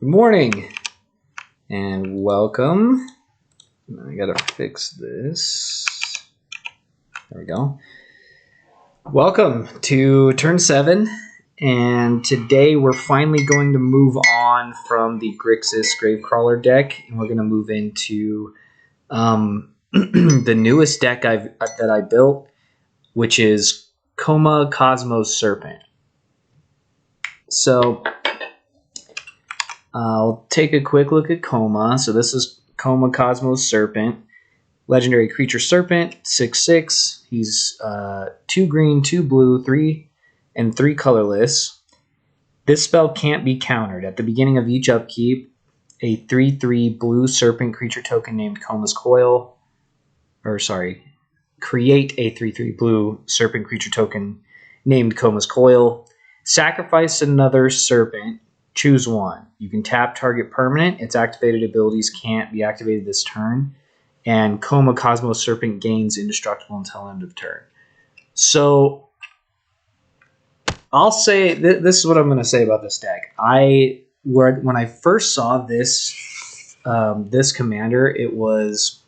Good morning and welcome. I gotta fix this. There we go. Welcome to turn 7, and today we're finally going to move on from the Grixis Gravecrawler deck, and we're going to move into the newest deck that I built, which is Koma Cosmos Serpent. So I'll take a quick look at Koma. So this is Koma Cosmos Serpent. Legendary creature Serpent, 6/6. He's 2 green, 2 blue, 3 colorless. This spell can't be countered. At the beginning of each upkeep, a 3/3 blue Serpent creature token named Koma's Coil, create a 3/3 blue Serpent creature token named Koma's Coil. Sacrifice another Serpent. Choose one. You can tap target permanent. Its activated abilities can't be activated this turn. And Koma Cosmos Serpent gains indestructible until end of turn. So I'll say this is what I'm going to say about this deck. When I first saw this this commander, it was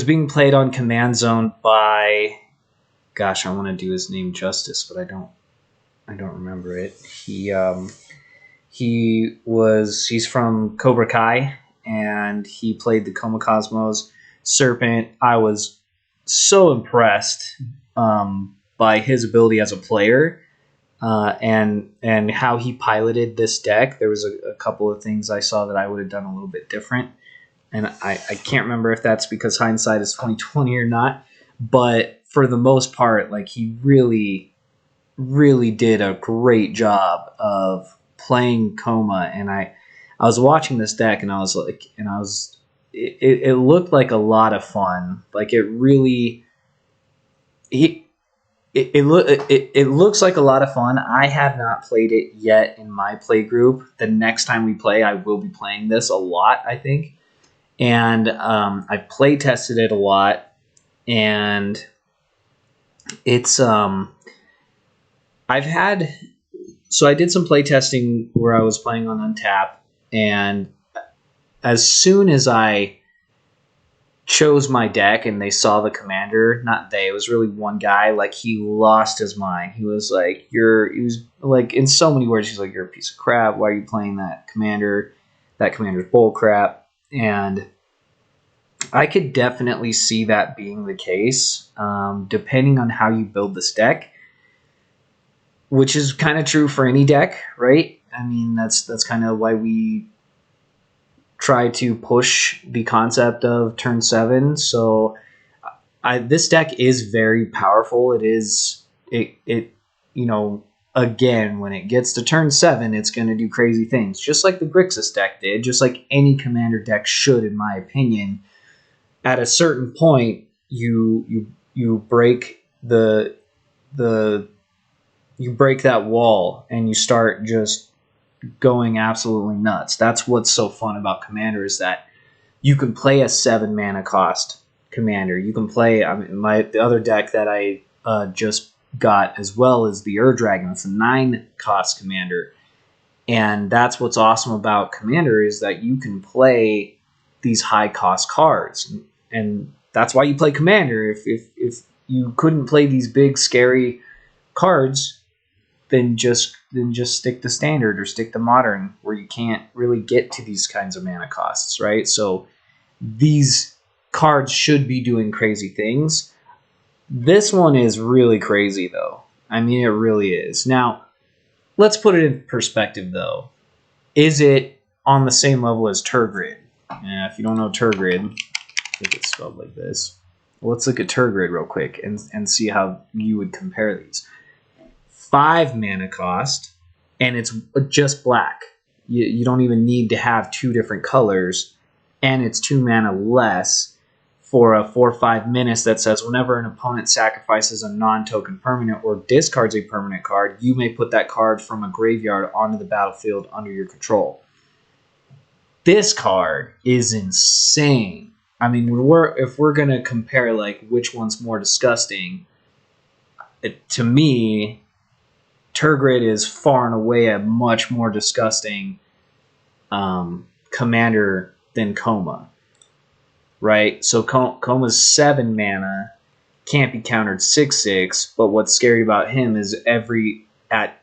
being played on Command Zone by, gosh, I want to do his name justice, but I don't remember it. He's from Cobra Kai, and he played the Koma Cosmos Serpent. I was so impressed by his ability as a player and how he piloted this deck. There was a couple of things I saw that I would have done a little bit different, and I can't remember if that's because hindsight is 20/20 or not. But for the most part, like, he really did a great job of playing Koma, and I was watching this deck, and it looked like a lot of fun. Like, it looks like a lot of fun. I have not played it yet in my play group. The next time we play, I will be playing this a lot, I think. And I play tested it a lot, and it's I did some play testing where I was playing on Untap, and as soon as I chose my deck and they saw the commander, it was really one guy, like, he lost his mind. He was like, in so many words, he's like, "You're a piece of crap. Why are you playing that commander? That commander's bull crap." And I could definitely see that being the case, depending on how you build this deck, which is kind of true for any deck, right? I mean, that's kind of why we try to push the concept of turn 7. So this deck is very powerful. Again, when it gets to turn 7, it's going to do crazy things, just like the Grixis deck did, just like any commander deck should, in my opinion. At a certain point, you break you break that wall and you start just going absolutely nuts. That's what's so fun about Commander, is that you can play a 7 mana cost Commander. You can play, the other deck that I just got as well is the Dragon. It's a 9 cost Commander. And that's what's awesome about Commander, is that you can play these high cost cards. And that's why you play Commander. If you couldn't play these big scary cards, then just stick to Standard or stick to Modern, where you can't really get to these kinds of mana costs, right? So these cards should be doing crazy things. This one is really crazy, though. I mean, it really is. Now, let's put it in perspective, though. Is it on the same level as Turgid? If you don't know Turgid, I think it's spelled like this. Well, let's look at Turgid real quick and see how you would compare these. 5 mana cost, and it's just black. You don't even need to have 2 different colors, and it's 2 mana less for a 4/5 menace that says, whenever an opponent sacrifices a non-token permanent or discards a permanent card, you may put that card from a graveyard onto the battlefield under your control. This card is insane. I mean, if we're going to compare, like, which one's more disgusting, to me, Turgid is far and away a much more disgusting commander than Koma, right? So Koma's 7 mana, can't be countered 6/6, but what's scary about him is at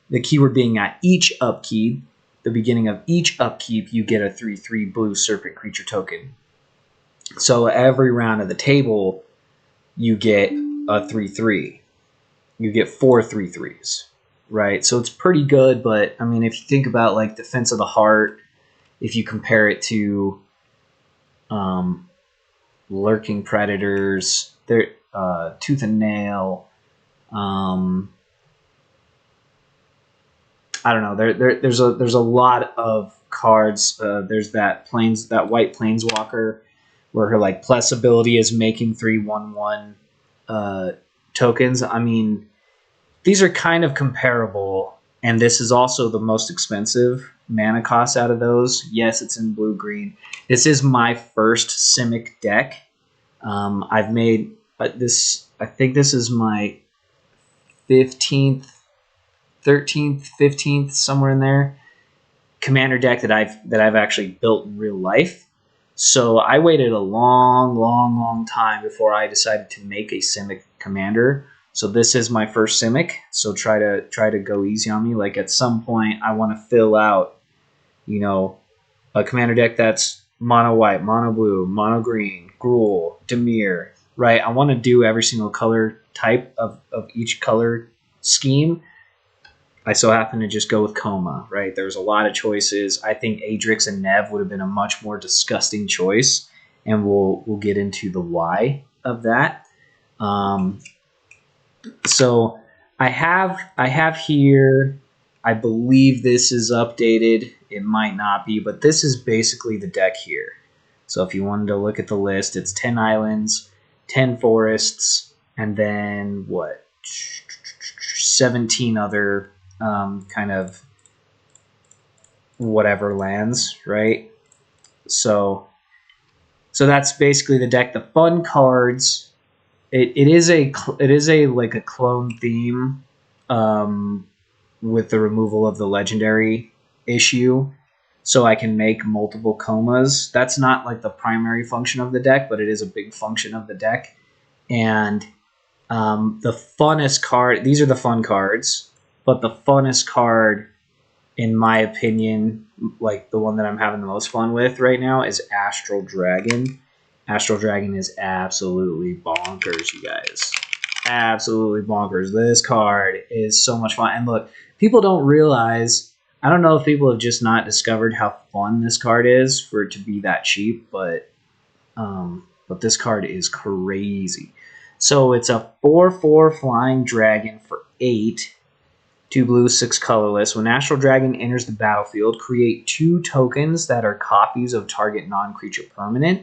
the keyword being at each upkeep, the beginning of each upkeep, you get a 3/3 blue serpent creature token. So every round of the table, you get a 3/3. You get 4 3/3s, right? So it's pretty good, but I mean, if you think about like Defense of the Heart, if you compare it to Lurking Predators, Tooth and Nail, I don't know. There's a lot of cards. There's that white planeswalker, where her like plus ability is making 3/1/1 tokens. I mean, these are kind of comparable, and this is also the most expensive mana cost out of those. Yes, it's in blue green. This is my first Simic deck. I've made this. I think this is my 15th. 13th, 15th, somewhere in there, commander deck that I've actually built in real life. So I waited a long time before I decided to make a Simic commander. So this is my first Simic. So try to go easy on me. Like at some point, I want to fill out, a commander deck that's mono white, mono blue, mono green, Gruul, Dimir, right? I want to do every single color type of each color scheme. I so happen to just go with Koma, right? There's a lot of choices. I think Adrix and Nev would have been a much more disgusting choice, and we'll get into the why of that. So I have here, I believe this is updated. It might not be, but this is basically the deck here. So if you wanted to look at the list, it's 10 islands, 10 forests, and then 17 other kind of whatever lands, right? So that's basically the deck. The fun cards, it is a like a clone theme with the removal of the legendary issue, so I can make multiple Komas. That's not like the primary function of the deck, but it is a big function of the deck. And the funnest card, these are the fun cards, but the funnest card, in my opinion, like the one that I'm having the most fun with right now, is Astral Dragon. Astral Dragon is absolutely bonkers, you guys. Absolutely bonkers. This card is so much fun. And look, people don't realize, I don't know if people have just not discovered how fun this card is for it to be that cheap, but this card is crazy. So it's a 4/4 flying dragon for 8. 2 blue, 6 colorless. When Astral Dragon enters the battlefield, create 2 tokens that are copies of target non-creature permanent,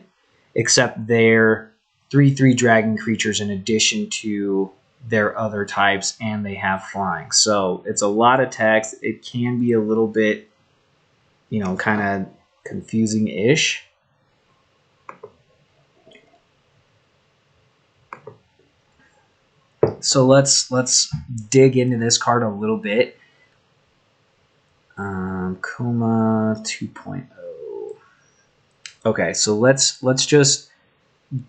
except they're 3/3 dragon creatures in addition to their other types, and they have flying. So it's a lot of text. It can be a little bit, kind of confusing-ish. So let's dig into this card a little bit. Koma 2.0. Okay, so let's just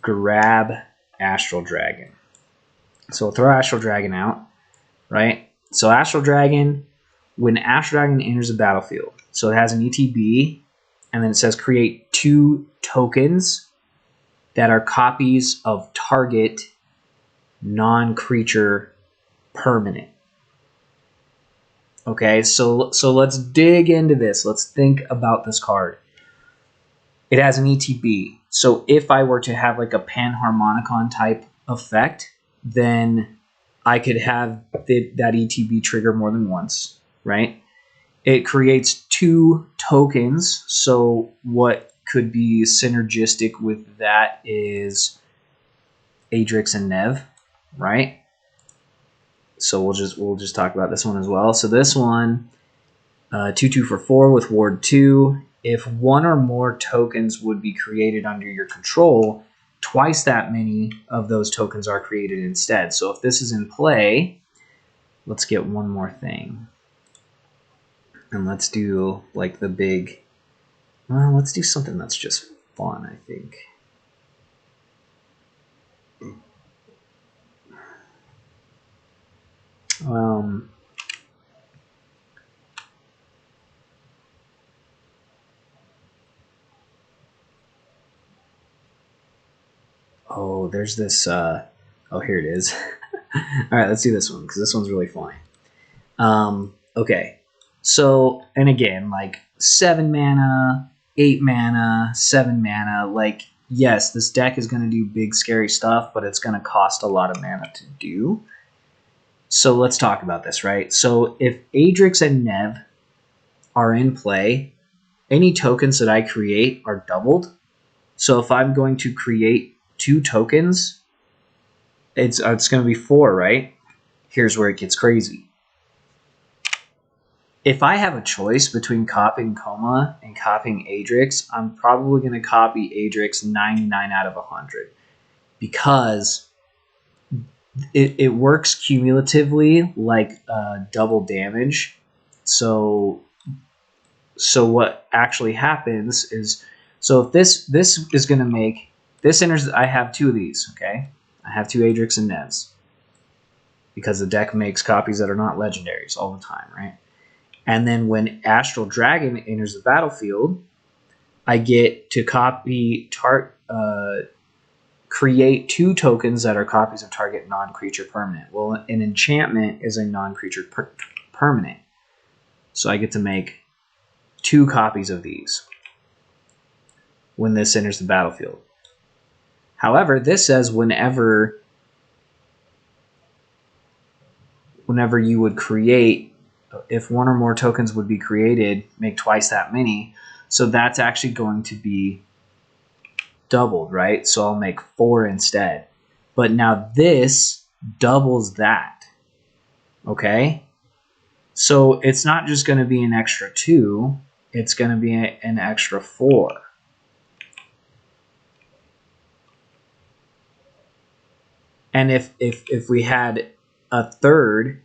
grab Astral Dragon. So we'll throw Astral Dragon out, right? So Astral Dragon, when Astral Dragon enters the battlefield, so it has an ETB, and then it says create 2 tokens that are copies of target non-creature permanent. Okay, so let's dig into this. Let's think about this card. It has an ETB. So if I were to have like a Panharmonicon type effect, then I could have that ETB trigger more than once, right? It creates 2 tokens. So what could be synergistic with that is Adrix and Nev, right? So we'll just talk about this one as well. So this one, 2/2 for 4 with Ward 2. If 1 or more tokens would be created under your control, twice that many of those tokens are created instead. So if this is in play, let's get one more thing. And let's do like the big Well, let's do something that's just fun, I think. Um, oh, there's this. Oh, here it is. All right, let's do this one because this one's really funny. Okay, so and again, like 7 mana, 8 mana, 7 mana. Like, yes, this deck is going to do big scary stuff, but it's going to cost a lot of mana to do. So let's talk about this, right? So if Adrix and Nev are in play, any tokens that I create are doubled. So if I'm going to create 2 tokens, it's going to be 4, right? Here's where it gets crazy. If I have a choice between copying Koma and copying Adrix, I'm probably going to copy Adrix 99 out of 100 because it works cumulatively like double damage. So what actually happens is, so if this is going to make, this enters, I have 2 of these, okay? I have 2 Adrix and Nevs because the deck makes copies that are not legendaries all the time, right? And then when Astral Dragon enters the battlefield, I get to create 2 tokens that are copies of target non-creature permanent. Well, an enchantment is a non-creature permanent. So I get to make 2 copies of these when this enters the battlefield. However, this says whenever you would create, if 1 or more tokens would be created, make twice that many. So that's actually going to be doubled, right? So I'll make 4 instead. But now this doubles that, okay? So it's not just going to be an extra 2, it's going to be an extra 4. And if we had a third,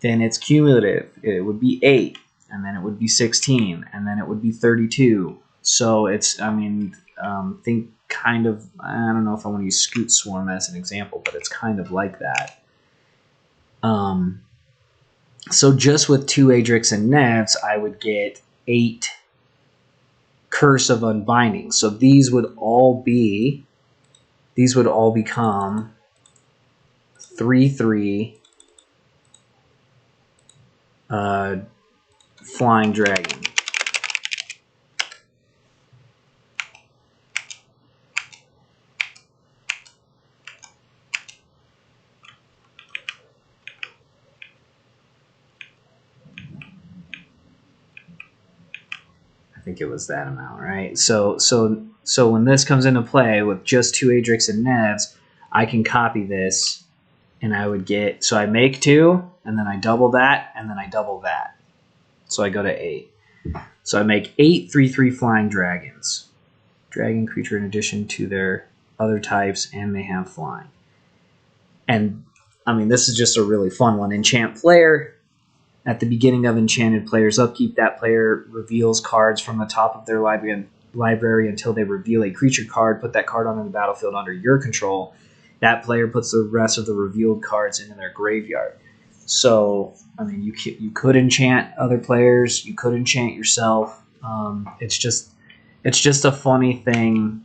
then it's cumulative. It would be 8, and then it would be 16, and then it would be 32. So it's, I mean, think kind of, I don't know if I want to use Scoot Swarm as an example, but it's kind of like that. So just with 2 Adrix and Nevs, I would get 8 Curse of Unbinding. So these would all become 3/3 Flying Dragon. I think it was that amount, right? So when this comes into play with just 2 Adrix and Nevs, I can copy this, and I would get, so I make 2, and then I double that, and then I double that. So I go to 8. So I make 8 3/3 Flying Dragons. Dragon creature in addition to their other types, and they have flying. And I mean, this is just a really fun one. Enchant player. At the beginning of enchanted player's upkeep, that player reveals cards from the top of their library until they reveal a creature card. Put that card onto the battlefield under your control. That player puts the rest of the revealed cards into their graveyard. So, I mean, you could enchant other players. You could enchant yourself. It's just a funny thing.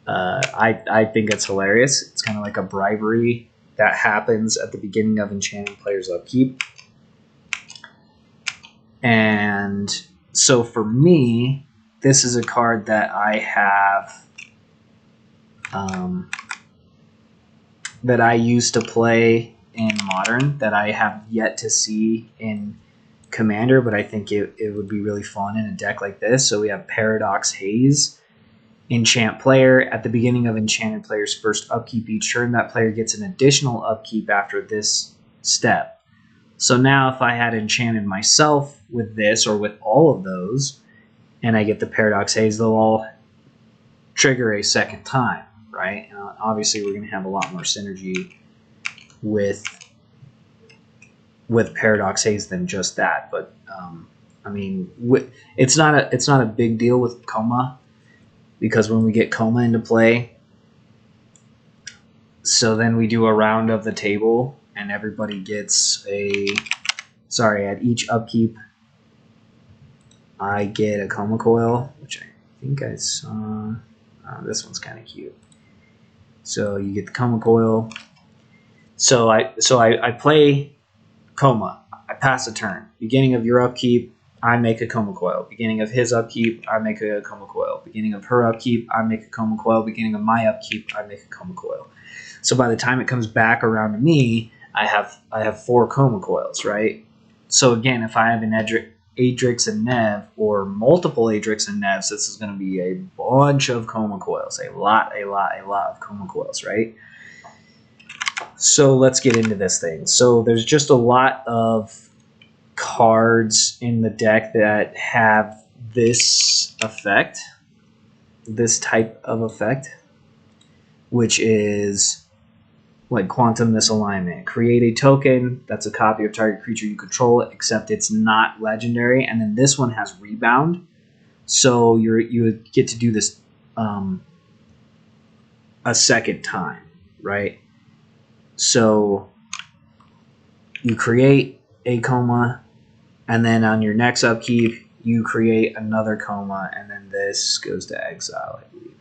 I think it's hilarious. It's kind of like a bribery that happens at the beginning of enchanted player's upkeep. And so for me, this is a card that I have, that I used to play in Modern, that I have yet to see in Commander, but I think it would be really fun in a deck like this. So we have Paradox Haze. Enchant player. At the beginning of enchanted player's first upkeep each turn, that player gets an additional upkeep after this step. So now if I had enchanted myself with this or with all of those, and I get the Paradox Haze, they'll all trigger a second time, right? Obviously, we're going to have a lot more synergy with Paradox Haze than just that, but I mean, it's not a big deal with Koma, because when we get Koma into play, so then we do a round of the table, and everybody gets at each upkeep, I get a Koma coil, which I think I saw. This one's kind of cute. So you get the Koma coil. So I play Koma. I pass a turn. Beginning of your upkeep, I make a Koma coil. Beginning of his upkeep, I make a Koma coil. Beginning of her upkeep, I make a Koma coil. Beginning of my upkeep, I make a Koma coil. So by the time it comes back around to me, I have 4 Koma coils, right? So again, if I have an Adrix and Nev, or multiple Adrix and Nevs, this is going to be a bunch of Koma coils. A lot of Koma coils, right? So let's get into this thing. So there's just a lot of cards in the deck that have this effect, this type of effect, which is like Quantum Misalignment. Create a token that's a copy of target creature you control, except it's not legendary. And then this one has Rebound, so you get to do this a second time, right? So you create a Koma, and then on your next upkeep, you create another Koma, and then this goes to exile, I believe.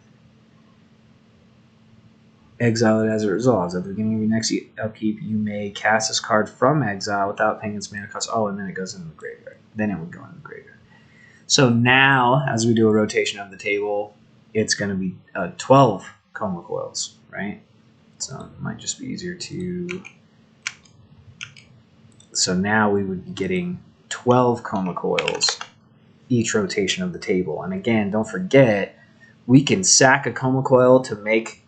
Exile it as it resolves. At the beginning of your next upkeep, you may cast this card from exile without paying its mana cost. Oh, and then it goes into the graveyard. Then it would go into the graveyard. So now, as we do a rotation of the table, it's going to be 12 Koma coils, right? So it might just be easier to... So now we would be getting 12 Koma coils each rotation of the table. And again, don't forget, we can sack a Koma coil to make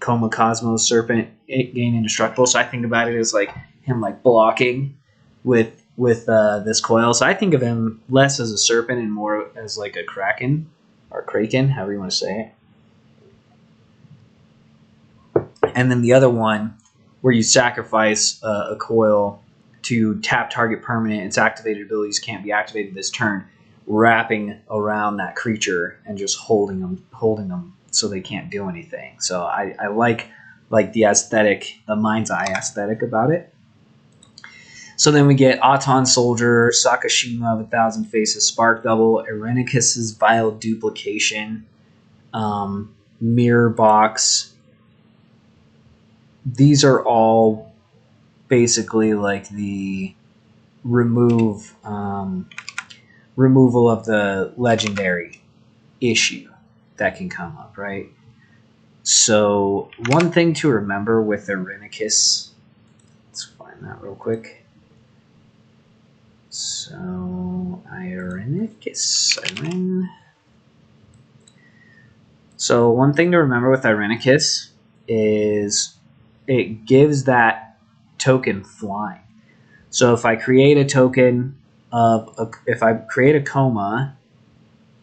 Koma Cosmos Serpent gain indestructible. So I think about it as like him like blocking with this coil. So I think of him less as a serpent and more as like a kraken, or kraken, however you want to say it. And then the other one where you sacrifice a coil to tap target permanent, its activated abilities can't be activated this turn, wrapping around that creature and just holding them so they can't do anything. So I like the aesthetic, the mind's eye aesthetic about it. So then we get Auton Soldier, Sakashima of 1,000 Faces, Spark Double, Irenicus's Vile Duplication, Mirror Box. These are all basically like the removal of the legendary issue that can come up, right? So one thing to remember with Irenicus, let's find that real quick. So Irenicus. So one thing to remember with Irenicus is it gives that token flying. So if I create a token if I create a Koma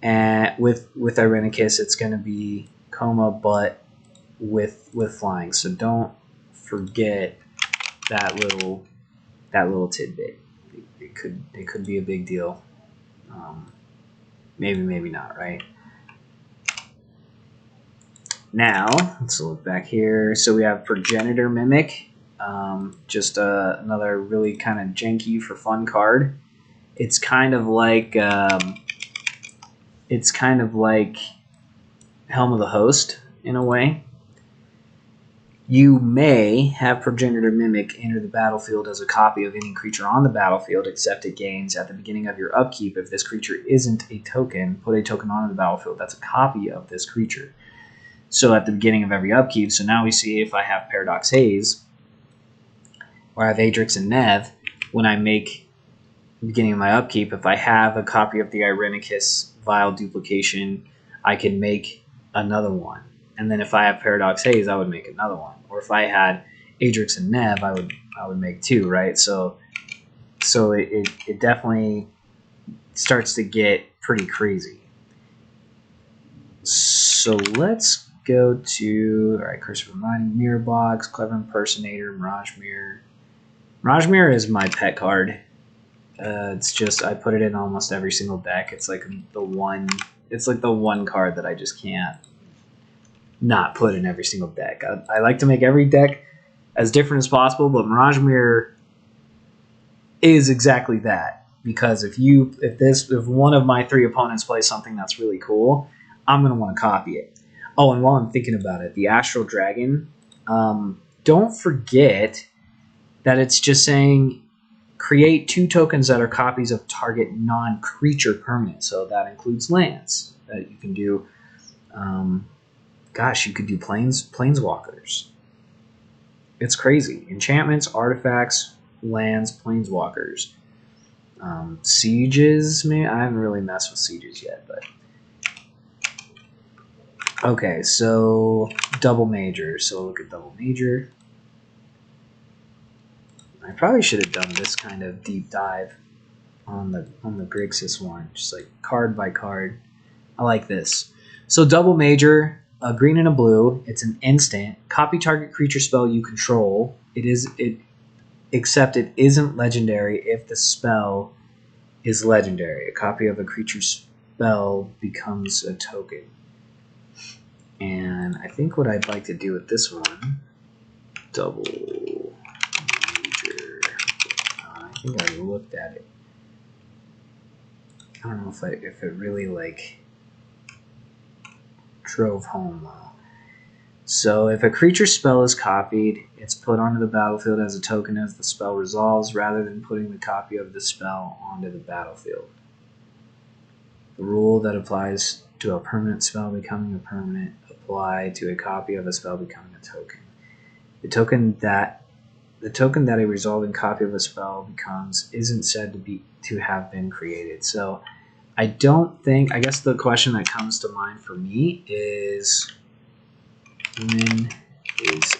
and with Irenicus, it's going to be Koma but with flying. So don't forget that little tidbit. It could be a big deal. Maybe not, right? Now, let's look back here. So we have Progenitor Mimic, just another really kind of janky for fun card. It's kind of like Helm of the Host in a way. You may have Progenitor Mimic enter the battlefield as a copy of any creature on the battlefield, except it gains at the beginning of your upkeep. If this creature isn't a token, put a token on the battlefield that's a copy of this creature. So at the beginning of every upkeep, so now we see if I have Paradox Haze, or I have Adrix and Nev, when I make the beginning of my upkeep, if I have a copy of the Irenicus Vile Duplication, I can make another one. And then if I have Paradox Haze, I would make another one. Or if I had Adrix and Nev, I would make 2, right? So it definitely starts to get pretty crazy. So let's go to, all right, Curse of Reminding, Mirror Box, Clever Impersonator, Mirage Mirror. Mirage Mirror is my pet card. It's just I put it in almost every single deck. It's like the one. It's like the one card that I just can't not put in every single deck. I like to make every deck as different as possible, but Mirage Mirror is exactly that. Because if one of my 3 opponents plays something that's really cool, I'm gonna want to copy it. Oh, and while I'm thinking about it, the Astral Dragon. Don't forget that it's just saying create 2 tokens that are copies of target non-creature permanent. So that includes lands that you can do. You could do planeswalkers. It's crazy. Enchantments, artifacts, lands, planeswalkers. Sieges, maybe? I haven't really messed with sieges yet, but... Okay, so double major. So look at double major. I probably should have done this kind of deep dive on the Grixis one, just like card by card. I like this. So double major, a green and a blue. It's an instant. Copy target creature spell you control. Except it isn't legendary if the spell is legendary. A copy of a creature spell becomes a token. And I think what I'd like to do with this one, double major. I think I looked at it. I don't know if it really like drove home well. So if a creature spell is copied, it's put onto the battlefield as a token as the spell resolves, rather than putting the copy of the spell onto the battlefield. The rule that applies to a permanent spell becoming a permanent apply to a copy of a spell becoming a token. The token that a resolving copy of a spell becomes isn't said to have been created. So I guess the question that comes to mind for me is, when is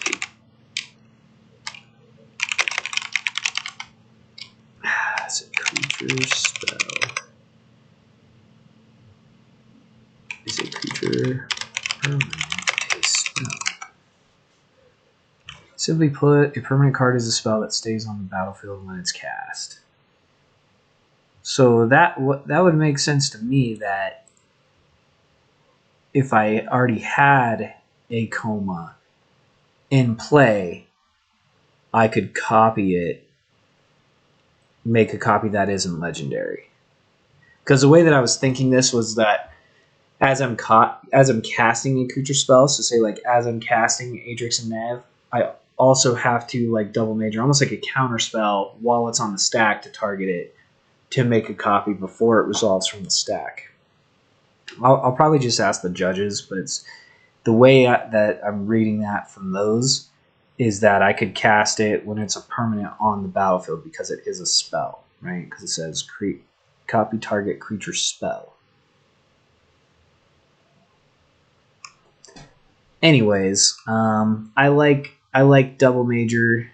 a creature spell? Is a creature permanent a spell? Simply put, a permanent card is a spell that stays on the battlefield when it's cast. So that would make sense to me, that if I already had a Koma in play, I could copy it, make a copy that isn't legendary. Because the way that I was thinking this was that as I'm casting a creature spell, so say like as I'm casting Adrix and Nev, I also have to like double major, almost like a counter spell while it's on the stack to target it to make a copy before it resolves from the stack. I'll probably just ask the judges, but it's the way that I'm reading that from those is that I could cast it when it's a permanent on the battlefield because it is a spell, right? Because it says copy target creature spell. Anyways, I like double major.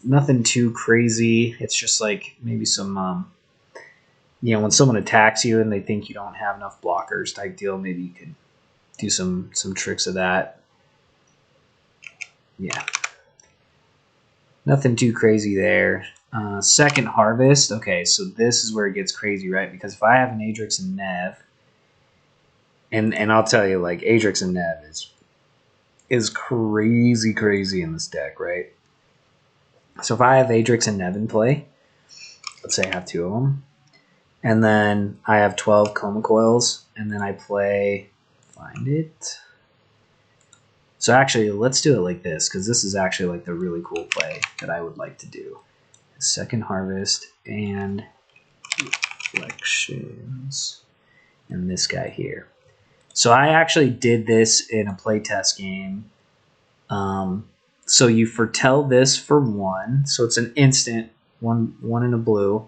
Nothing too crazy. It's just like maybe some, when someone attacks you and they think you don't have enough blockers type deal, maybe you could do some tricks of that. Yeah. Nothing too crazy there. Second harvest. Okay, so this is where it gets crazy, right? Because if I have an Adrix and Nev, and I'll tell you, like, Adrix and Nev is crazy in this deck, right? So if I have Adrix and Nev in play, let's say I have 2 of them, and then I have 12 Koma coils, and then I play, find it. So actually, let's do it like this, because this is actually like the really cool play that I would like to do. Second harvest and reflections, and this guy here. So I actually did this in a playtest game. So you foretell this for 1. So it's an instant, one in a blue.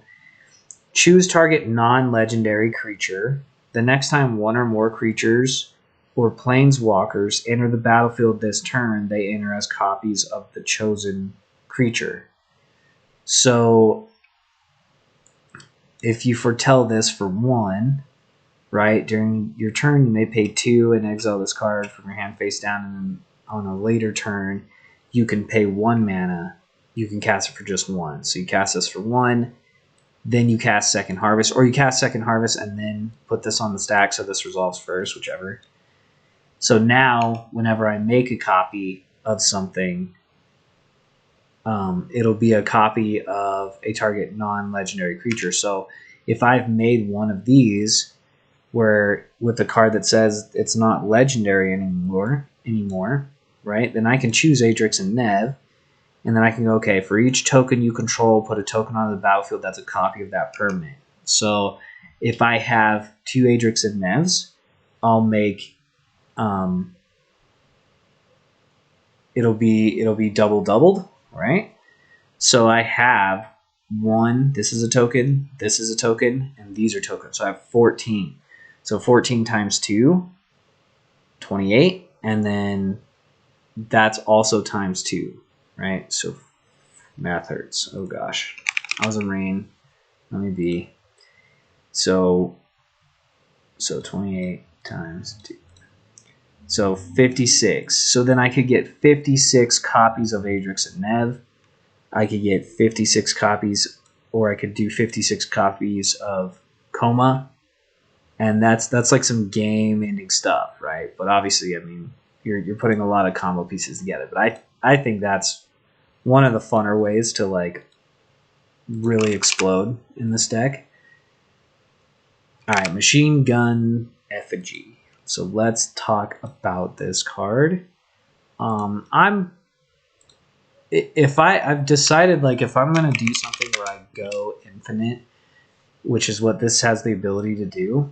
Choose target non-legendary creature. The next time 1 or more creatures or planeswalkers enter the battlefield this turn, they enter as copies of the chosen creature. So if you foretell this for 1, right, during your turn, you may pay 2 and exile this card from your hand face down, and then on a later turn, you can pay 1 mana. You can cast it for just 1. So you cast this for 1, then you cast Second Harvest, or you cast Second Harvest and then put this on the stack so this resolves first, whichever. So now, whenever I make a copy of something, it'll be a copy of a target non-legendary creature. So if I've made one of these, where with a card that says it's not legendary anymore, right? Then I can choose Adrix and Nev, and then I can go, okay, for each token you control, put a token on the battlefield that's a copy of that permanent. So if I have 2 Adrix and Nevs, I'll make it'll be doubled, right? So I have 1, this is a token, this is a token, and these are tokens. So I have 14. So 14 times 2, 28, and then that's also times 2, right? So math hurts. Oh gosh. I was in rain. Let me be. So 28 times 2. So 56. So then I could get 56 copies of Adrix and Nev. I could get 56 copies, or I could do 56 copies of Koma. And that's like some game-ending stuff, right? But obviously, I mean, you're putting a lot of combo pieces together. But I think that's one of the funner ways to like really explode in this deck. All right, Machine Gun Effigy. So let's talk about this card. I've decided, like, if I'm gonna do something where I go infinite, which is what this has the ability to do,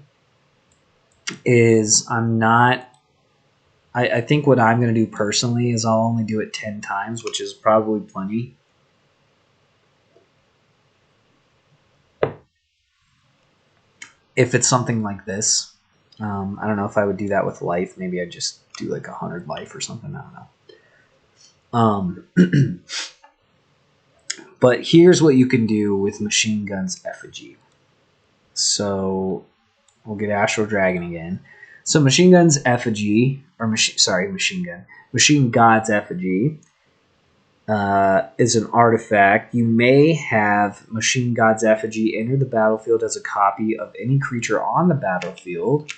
is I think what I'm gonna do personally is I'll only do it 10 times, which is probably plenty. If it's something like this. I don't know if I would do that with life. Maybe I'd just do like 100 life or something. I don't know. But here's what you can do with Machine Gun's Effigy. So we'll get Astral Dragon again. So Machine Gun's Effigy, or Machine God's Effigy is an artifact. You may have Machine God's Effigy enter the battlefield as a copy of any creature on the battlefield.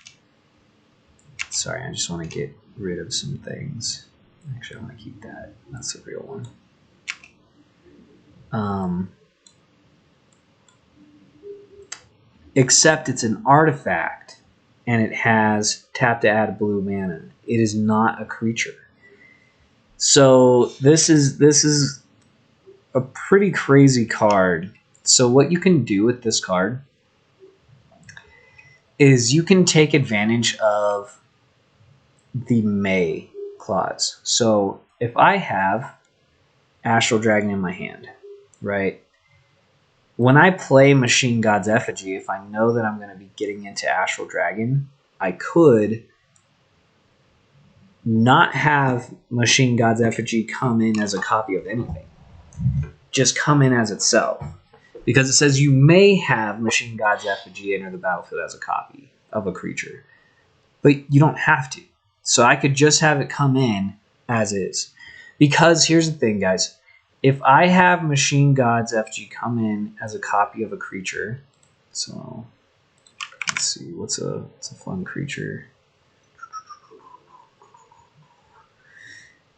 Sorry, I just want to get rid of some things. Actually, I want to keep that. That's the real one. Except it's an artifact, and it has tap to add blue mana. It is not a creature. So this is a pretty crazy card. So what you can do with this card is you can take advantage of the May clause. So if I have Astral Dragon in my hand, right? When I play Machine God's Effigy, if I know that I'm going to be getting into Astral Dragon, I could not have Machine God's Effigy come in as a copy of anything. Just come in as itself. Because it says you may have Machine God's Effigy enter the battlefield as a copy of a creature. But you don't have to. So I could just have it come in as is. Because here's the thing, guys. If I have Machine God's Effigy come in as a copy of a creature, so let's see, what's a fun creature?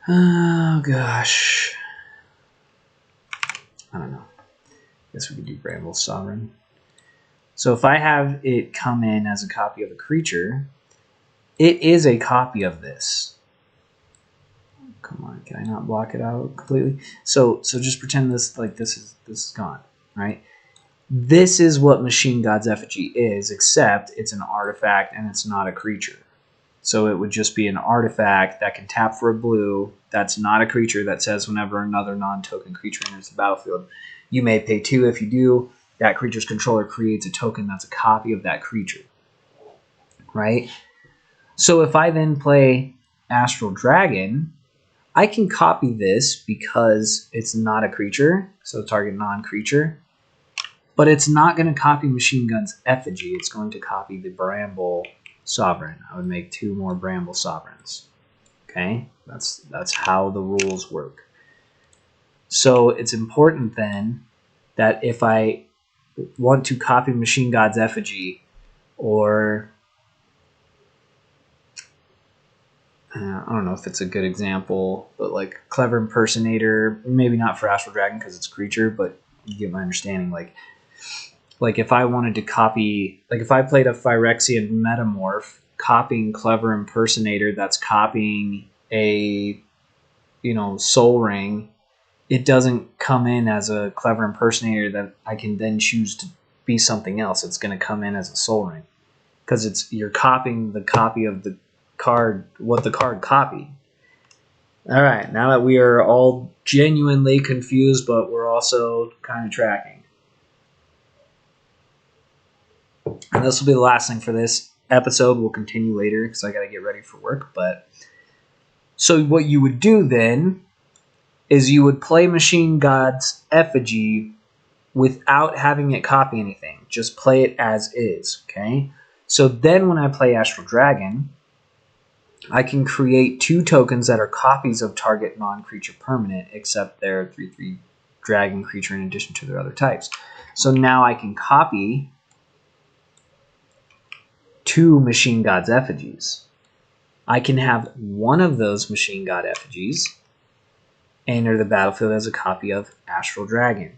Oh gosh, I don't know. I guess we could do Bramble Sovereign. So if I have it come in as a copy of a creature, it is a copy of this. Come on, can I not block it out completely? So just pretend this is gone, right? This is what Machine God's Effigy is, except it's an artifact and it's not a creature. So it would just be an artifact that can tap for a blue. That's not a creature. That says whenever another non-token creature enters the battlefield, you may pay 2. If you do, that creature's controller creates a token that's a copy of that creature, right? So if I then play Astral Dragon, I can copy this because it's not a creature, so target non-creature. But it's not going to copy Machine Gun's Effigy. It's going to copy the Bramble Sovereign. I would make 2 more Bramble Sovereigns. Okay? That's how the rules work. So it's important then that if I want to copy Machine God's effigy, or I don't know if it's a good example, but like Clever Impersonator, maybe not for Astral Dragon because it's creature, but you get my understanding. Like if I wanted to copy, like if I played a Phyrexian Metamorph, copying Clever Impersonator, that's copying a, Soul Ring, it doesn't come in as a Clever Impersonator that I can then choose to be something else. It's going to come in as a Soul Ring because you're copying the copy of the card, what the card copied. All right, now that we are all genuinely confused, but we're also kind of tracking. And this will be the last thing for this episode. We'll continue later because I got to get ready for work. But so what you would do then is you would play Machine God's effigy without having it copy anything. Just play it as is, okay? So then when I play Astral Dragon, I can create 2 tokens that are copies of target non-creature permanent, except they're 3/3 dragon creature in addition to their other types. So now I can copy 2 Machine God's effigies. I can have one of those Machine God effigies enter the battlefield as a copy of Astral Dragon,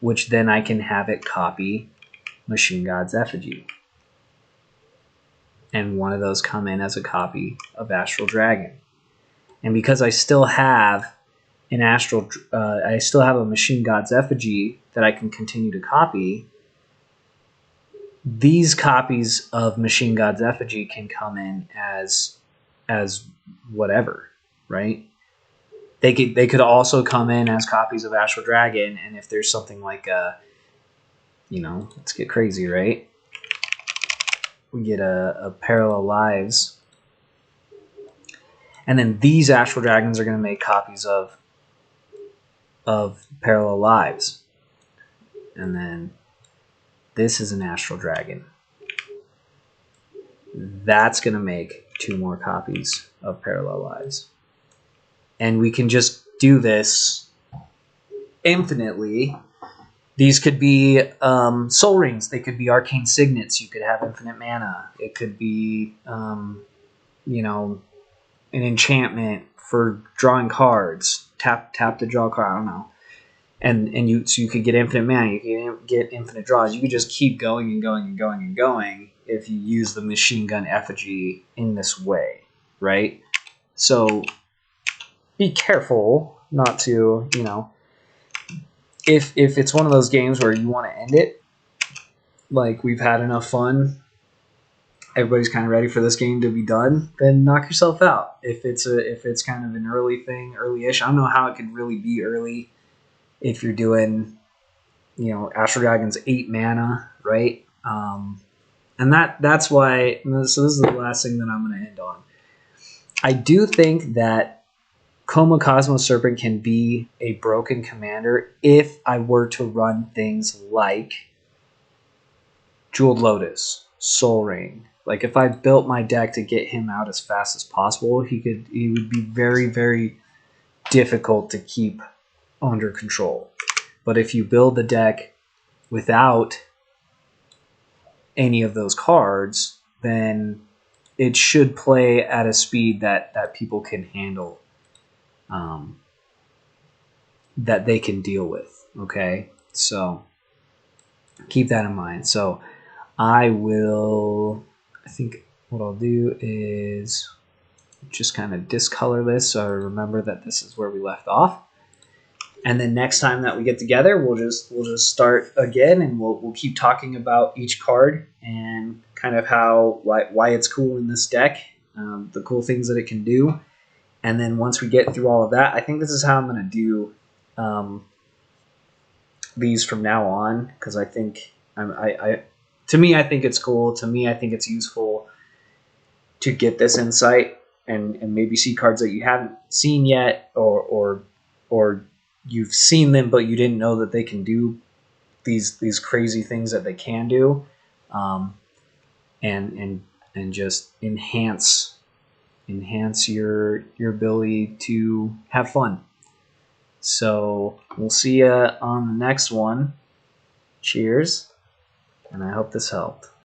which then I can have it copy Machine God's effigy. And one of those come in as a copy of Astral Dragon. And because I still have a Machine God's effigy that I can continue to copy, these copies of Machine God's effigy can come in as whatever, right? They could also come in as copies of Astral Dragon, and if there's something like let's get crazy, right? We get a Parallel Lives, and then these Astral Dragons are going to make copies of Parallel Lives, and then this is an Astral Dragon. That's going to make 2 more copies of Parallel Lives, and we can just do this infinitely. These could be Soul Rings. They could be Arcane Signets. You could have infinite mana. It could be, an enchantment for drawing cards. Tap to draw a card. I don't know. So you could get infinite mana. You can get infinite draws. You could just keep going and going and going and going if you use the Machine Gun effigy in this way, right? So be careful not to, If it's one of those games where you want to end it, like we've had enough fun, everybody's kind of ready for this game to be done, then knock yourself out. If it's kind of an early thing, early-ish, I don't know how it could really be early if you're doing, Astral Dragon's 8 mana, right? And that's why. So this is the last thing that I'm going to end on. I do think that Koma Cosmos Serpent can be a broken commander if I were to run things like Jeweled Lotus, Soul Ring. Like if I built my deck to get him out as fast as possible, he would be very, very difficult to keep under control. But if you build the deck without any of those cards, then it should play at a speed that people can handle. That they can deal with, okay? So keep that in mind. So I think what I'll do is just kind of discolor this so I remember that this is where we left off. And then next time that we get together, we'll just start again, and we'll keep talking about each card and kind of why it's cool in this deck, the cool things that it can do. And then once we get through all of that, I think this is how I'm going to do these from now on, because I think to me, I think it's cool. To me, I think it's useful to get this insight and maybe see cards that you haven't seen yet, or you've seen them but you didn't know that they can do these crazy things that they can do, and just enhance your ability to have fun. So we'll see you on the next one. Cheers, and I hope this helped.